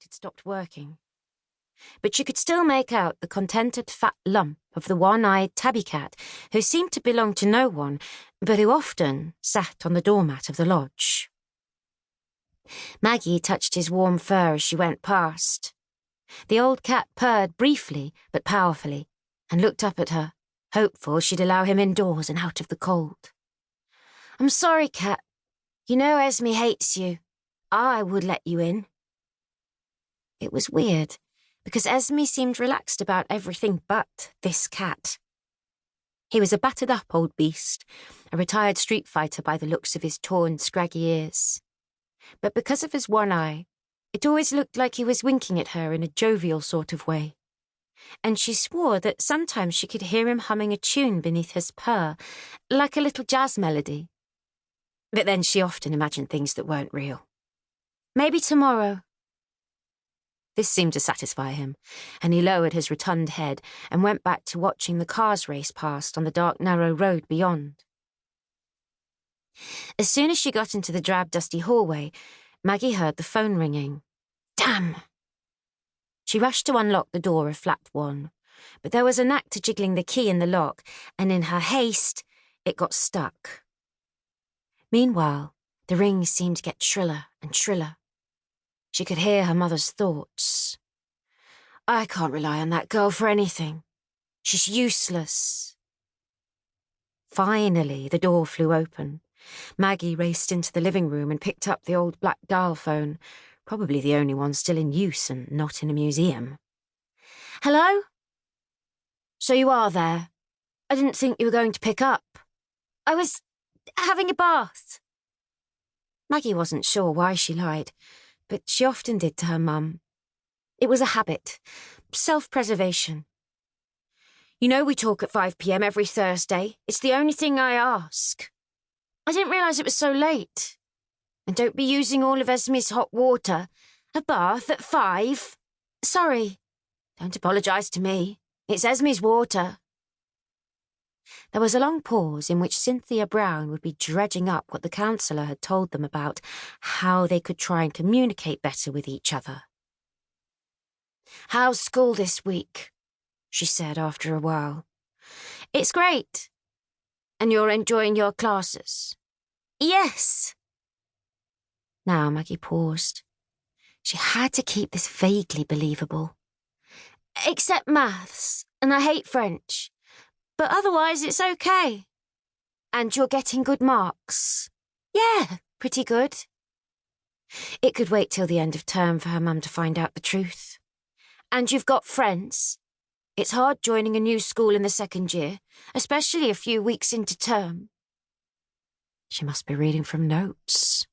light had stopped working. But she could still make out the contented fat lump of the one-eyed tabby cat who seemed to belong to no one, but who often sat on the doormat of the lodge. Maggie touched his warm fur as she went past. The old cat purred briefly but powerfully and looked up at her, hopeful she'd allow him indoors and out of the cold. "I'm sorry, cat. You know Esme hates you. I would let you in." It was weird, because Esme seemed relaxed about everything but this cat. He was a battered-up old beast, a retired street fighter by the looks of his torn, scraggy ears. But because of his one eye, it always looked like he was winking at her in a jovial sort of way. And she swore that sometimes she could hear him humming a tune beneath his purr, like a little jazz melody. But then she often imagined things that weren't real. "Maybe tomorrow." This seemed to satisfy him, and he lowered his rotund head and went back to watching the cars race past on the dark, narrow road beyond. As soon as she got into the drab, dusty hallway, Maggie heard the phone ringing. Damn! She rushed to unlock the door of flat 1, but there was a knack to jiggling the key in the lock, and in her haste, it got stuck. Meanwhile, the ring seemed to get shriller and shriller. She could hear her mother's thoughts. "I can't rely on that girl for anything. She's useless." Finally, the door flew open. Maggie raced into the living room and picked up the old black dial phone, probably the only one still in use and not in a museum. "Hello? So you are there. I didn't think you were going to pick up. I was having a bath." Maggie wasn't sure why she lied, but she often did to her mum. It was a habit, self-preservation. "You know we talk at 5 p.m. every Thursday. It's the only thing I ask." "I didn't realise it was so late. And don't be using all of Esme's hot water. A bath at 5? Sorry. Don't apologise to me. It's Esme's water." There was a long pause in which Cynthia Brown would be dredging up what the counsellor had told them about how they could try and communicate better with each other. "How's school this week?" she said after a while. "It's great." "And you're enjoying your classes?" "Yes." Now Maggie paused. She had to keep this vaguely believable. "Except maths, and I hate French. But otherwise it's okay." "And you're getting good marks?" "Yeah, pretty good." It could wait till the end of term for her mum to find out the truth. "And you've got friends? It's hard joining a new school in the second year, especially a few weeks into term." She must be reading from notes.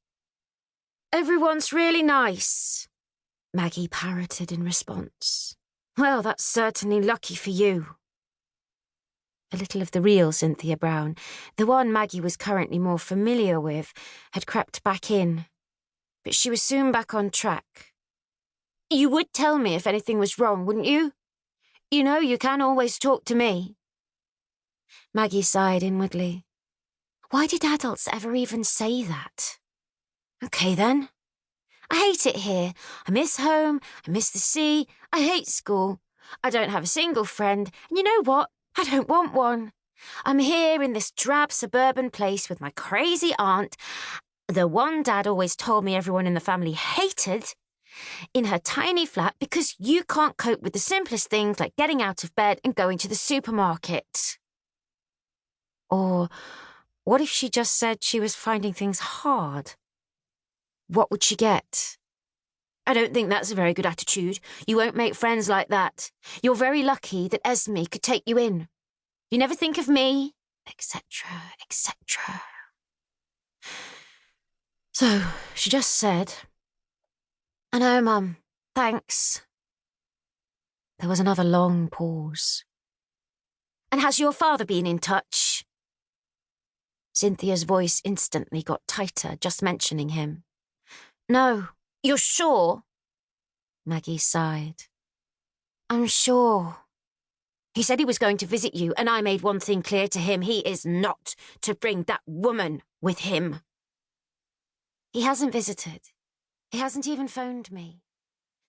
"Everyone's really nice," Maggie parroted in response. "Well, that's certainly lucky for you." A little of the real Cynthia Brown, the one Maggie was currently more familiar with, had crept back in. But she was soon back on track. "You would tell me if anything was wrong, wouldn't you? You know you can always talk to me." Maggie sighed inwardly. Why did adults ever even say that? "Okay then. I hate it here. I miss home. I miss the sea. I hate school. I don't have a single friend. And you know what? I don't want one. I'm here in this drab suburban place with my crazy aunt, the one Dad always told me everyone in the family hated, in her tiny flat because you can't cope with the simplest things like getting out of bed and going to the supermarket." Or what if she just said she was finding things hard? What would she get? "I don't think that's a very good attitude. You won't make friends like that. You're very lucky that Esme could take you in. You never think of me," etc., etc. So she just said, "I know, Mum. Thanks." There was another long pause. "And has your father been in touch?" Cynthia's voice instantly got tighter just mentioning him. "No. You're sure?" Maggie sighed. "I'm sure. He said he was going to visit you, and I made one thing clear to him. He is not to bring that woman with him." "He hasn't visited. He hasn't even phoned me."